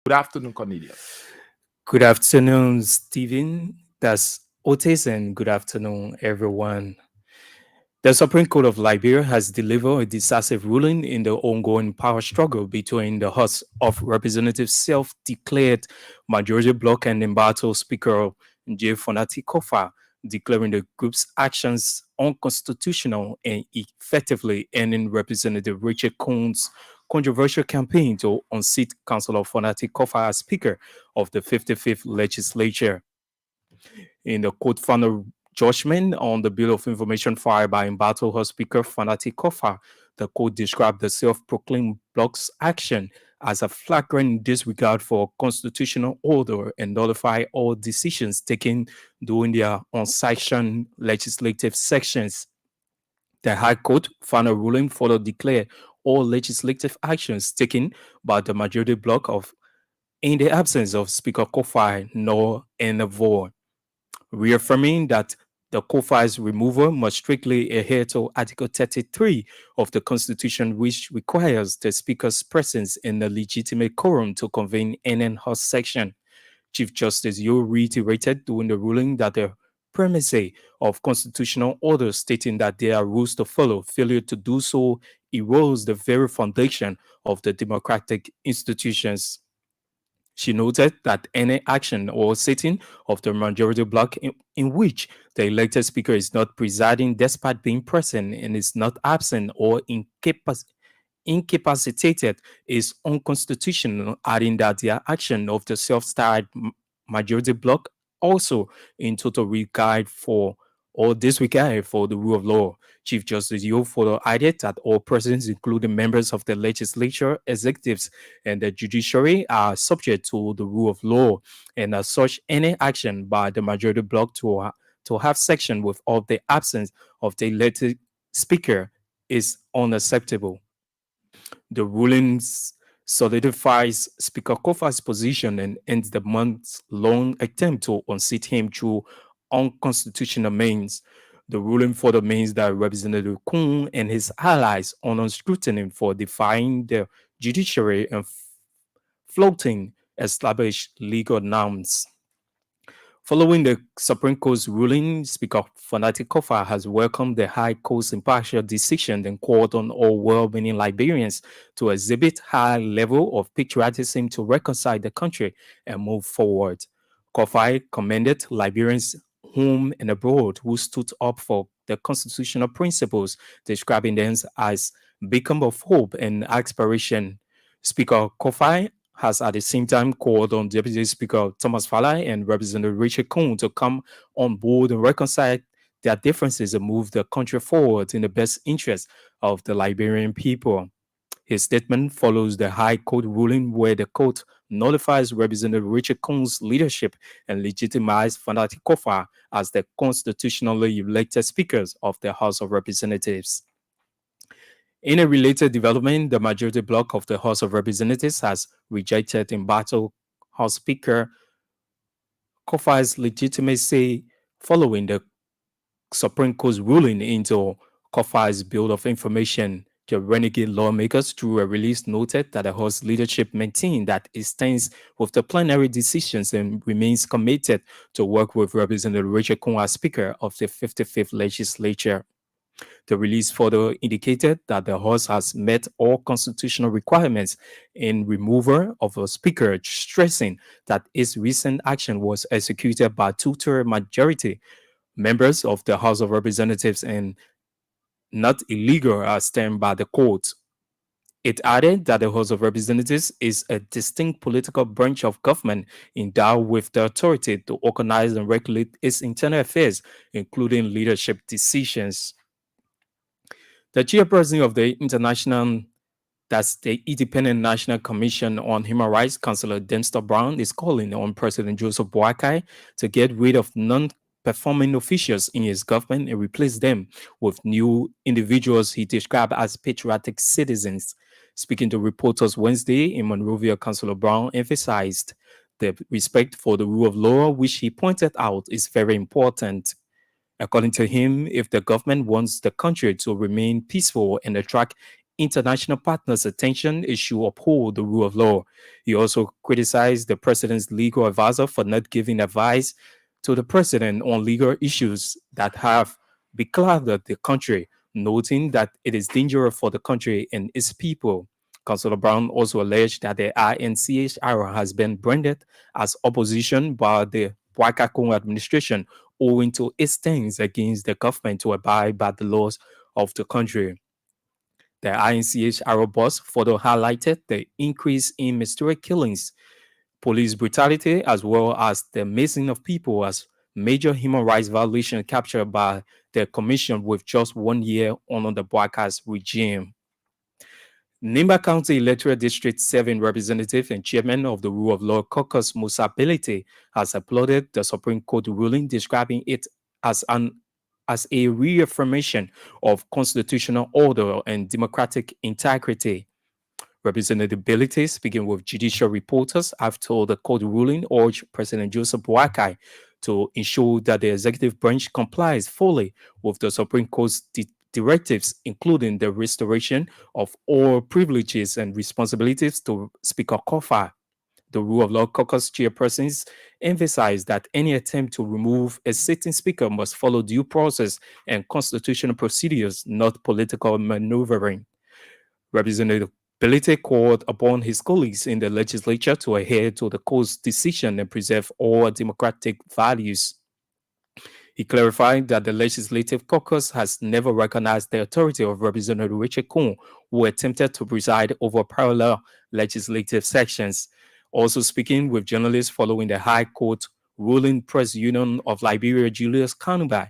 Good afternoon, Cornelius. Good afternoon, Stephen. That's Otis, and good afternoon, everyone. The Supreme Court of Liberia has delivered a decisive ruling in the ongoing power struggle between the House of Representatives self-declared majority bloc and embattled Speaker J. Fonati Kofa, declaring the group's actions unconstitutional and effectively ending Representative Richard Coon's controversial campaign to unseat Councillor Fonati Kofa as Speaker of the 55th Legislature. In the court final judgment on the Bill of Information filed by embattled House Speaker Fanati Kofa, the court described the self-proclaimed bloc's action as a flagrant disregard for constitutional order and nullify all decisions taken during their unsanctioned legislative sessions. The High Court final ruling further declared all legislative actions taken by the majority bloc of in the absence of Speaker Kofi null and void, reaffirming that the Kofi's removal must strictly adhere to Article 33 of the Constitution, which requires the Speaker's presence in a legitimate quorum to convene an in-house section. Chief Justice Yu reiterated during the ruling that the primacy of constitutional order, stating that there are rules to follow, failure to do so erodes the very foundation of the democratic institutions. She noted that any action or sitting of the majority bloc in which the elected speaker is not presiding despite being present and is not absent or incapacitated is unconstitutional, adding that the action of the self-styled majority bloc also in total regard for or disregard for the rule of law. Chief Justice Yo further added that all persons, including members of the legislature, executives, and the judiciary, are subject to the rule of law, and as such, any action by the majority bloc to have section without the absence of the elected speaker is unacceptable. The rulings solidifies Speaker Kofa's position and ends the months-long attempt to unseat him through unconstitutional means. The ruling further means that Representative Kuhn and his allies are on scrutiny for defying the judiciary and floating established legal norms. Following the Supreme Court's ruling, Speaker Fanati Kofa has welcomed the High Court's impartial decision and called on all well-meaning Liberians to exhibit high level of patriotism to reconcile the country and move forward. Kofa commended Liberians home and abroad who stood up for the constitutional principles, describing them as beacon of hope and aspiration. Speaker Kofi has at the same time called on Deputy Speaker Thomas Falai and Representative Richard Coon to come on board and reconcile their differences and move the country forward in the best interest of the Liberian people. His statement follows the High Court ruling where the court nullifies Representative Richard Coon's leadership and legitimizes Fanati Kofa as the constitutionally elected speakers of the House of Representatives. In a related development, the majority bloc of the House of Representatives has rejected in battle House Speaker Kofa's legitimacy following the Supreme Court's ruling into Kofa's Bill of Information. The renegade lawmakers, through a release, noted that the House leadership maintained that it stands with the plenary decisions and remains committed to work with Representative Richard Kun as Speaker of the 55th Legislature. The release further indicated that the House has met all constitutional requirements in removal of a speaker, stressing that its recent action was executed by two-thirds majority members of the House of Representatives and not illegal as termed by the court. It added that the House of Representatives is a distinct political branch of government endowed with the authority to organize and regulate its internal affairs, including leadership decisions. The chairperson of the that's the Independent National Commission on Human Rights, Councillor Dempster Brown, is calling on President Joseph Boakai to get rid of non-performing officials in his government and replace them with new individuals he described as patriotic citizens. Speaking to reporters Wednesday in Monrovia, Councillor Brown emphasized the respect for the rule of law, which he pointed out is very important. According to him, if the government wants the country to remain peaceful and attract international partners' attention it should uphold the rule of law. He also criticized the president's legal advisor for not giving advice to the president on legal issues that have beclouded the country, noting that it is dangerous for the country and its people. Councillor Brown also alleged that the INCHR has been branded as opposition by the Waikakong administration owing to its stance against the government to abide by the laws of the country. The INCHR boss further highlighted the increase in mysterious killings, police brutality, as well as the missing of people as major human rights violations captured by the commission with just 1 year under the Boakas regime. Nimba County Electoral District 7 representative and chairman of the Rule of Law Caucus, Musa Belete, has applauded the Supreme Court ruling, describing it as a reaffirmation of constitutional order and democratic integrity. Representative Belete, speaking with judicial reporters after the court ruling, urged President Joseph Boakai to ensure that the executive branch complies fully with the Supreme Court's directives, including the restoration of all privileges and responsibilities to Speaker Kofa. The Rule of Law Caucus chairpersons emphasized that any attempt to remove a sitting speaker must follow due process and constitutional procedures, not political maneuvering. Representative Belete called upon his colleagues in the legislature to adhere to the court's decision and preserve all democratic values. He clarified that the Legislative Caucus has never recognized the authority of Representative Richard Kuhn, who attempted to preside over parallel legislative sections. Also speaking with journalists following the High Court ruling, Press Union of Liberia Julius Kanubai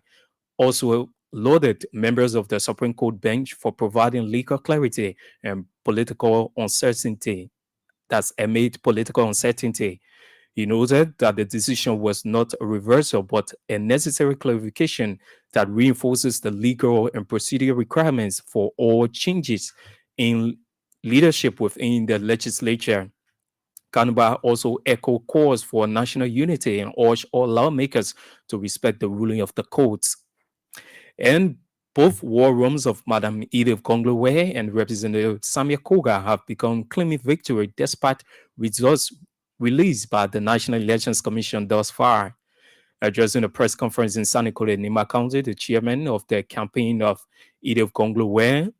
also lauded members of the Supreme Court bench for providing legal clarity and political uncertainty. That's amid political uncertainty. He noted that the decision was not a reversal, but a necessary clarification that reinforces the legal and procedural requirements for all changes in leadership within the legislature. Kanuba also echoed calls for national unity and urged all lawmakers to respect the ruling of the courts. And both war rooms of Madam Edith Konglowe and Representative Samia Koga have become claiming victory despite results released by the National Elections Commission thus far. Addressing a press conference in Sanikole, Nima County, the chairman of the campaign of Edith Konglowe,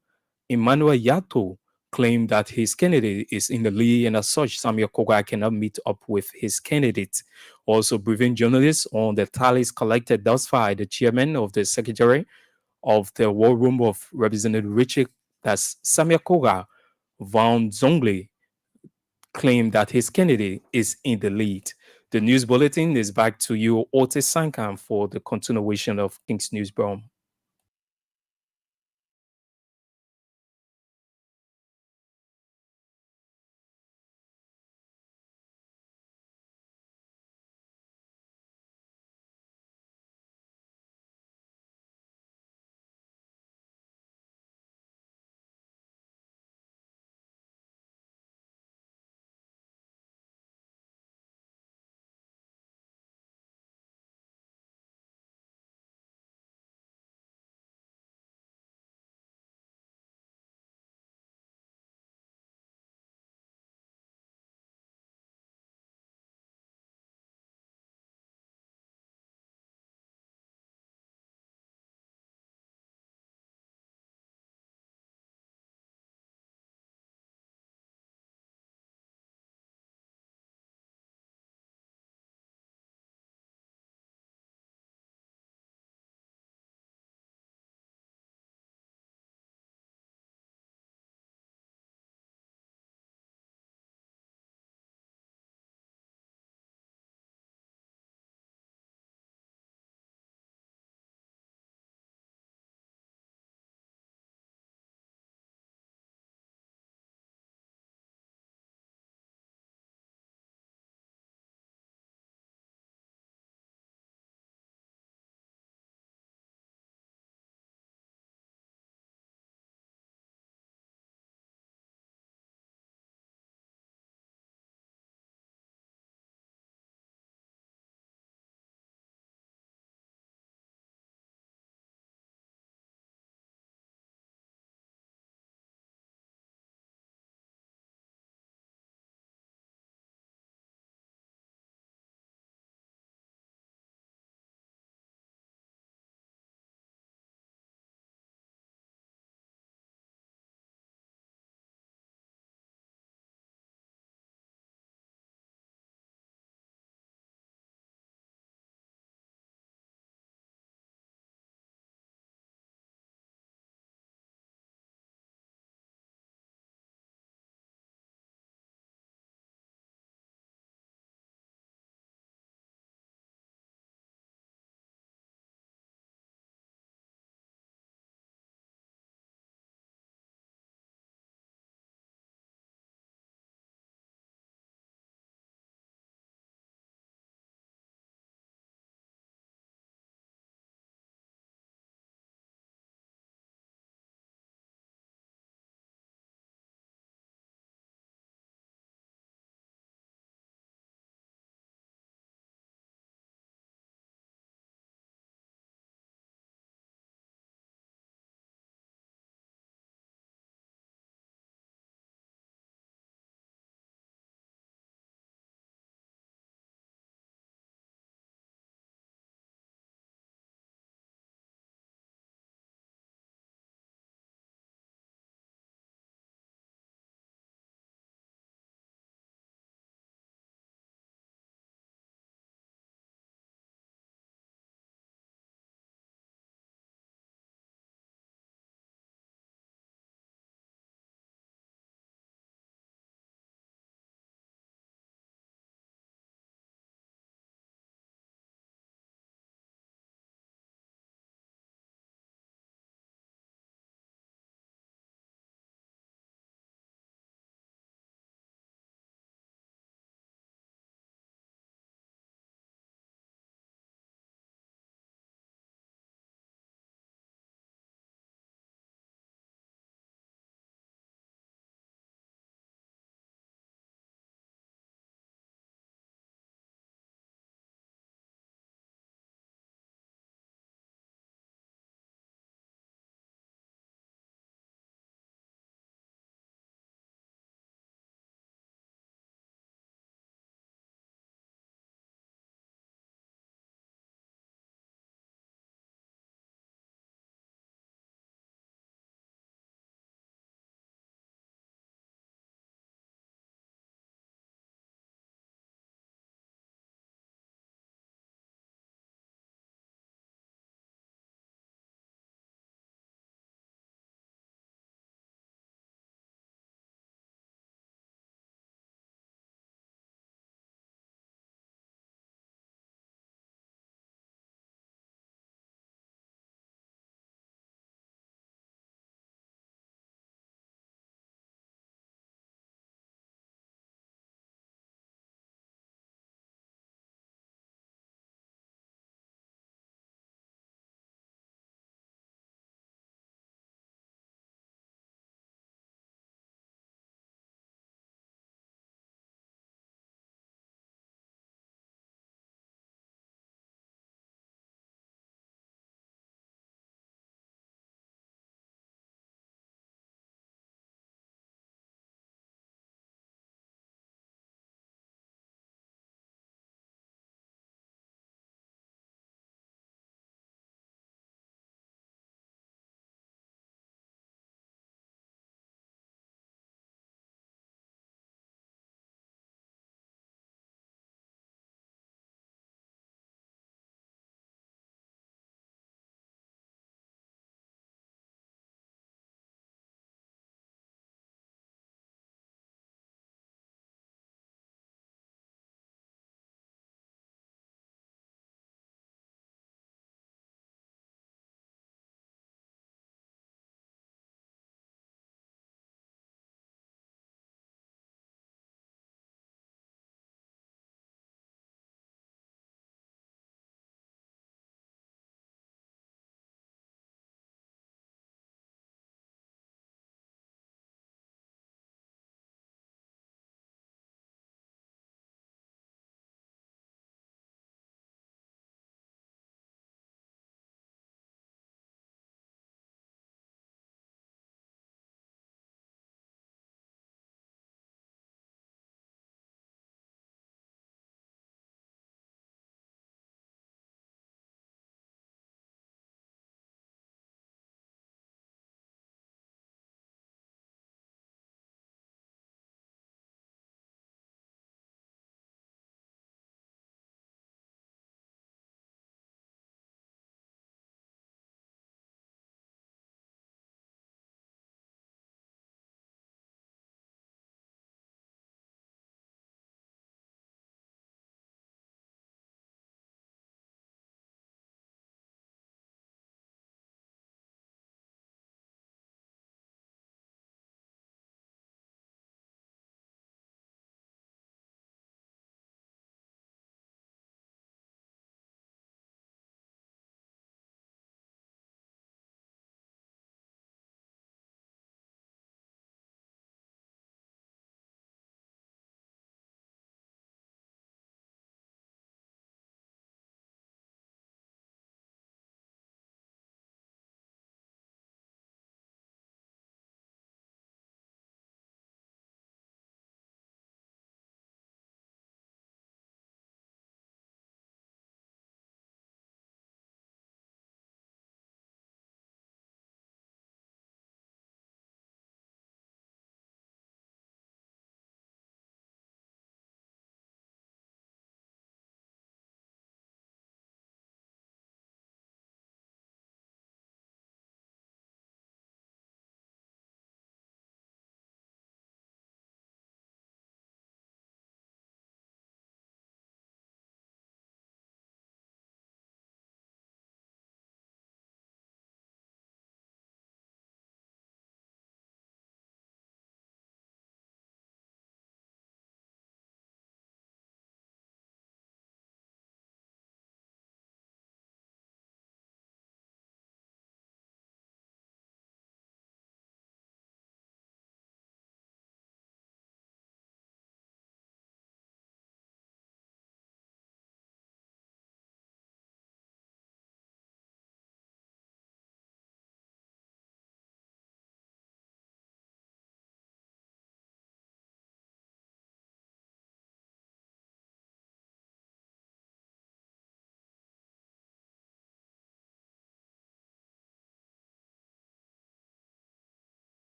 Emmanuel Yato, claimed that his candidate is in the lead and as such, Samuel Koga cannot meet up with his candidate. Also briefing journalists on the tallies collected thus far, the chairman of the secretary of the War Room of Representative Richard, that's Samuel Koga, Van Zongli, claimed that his candidate is in the lead. The news bulletin is back to you, Otis Sankam, for the continuation of King's News, Broom.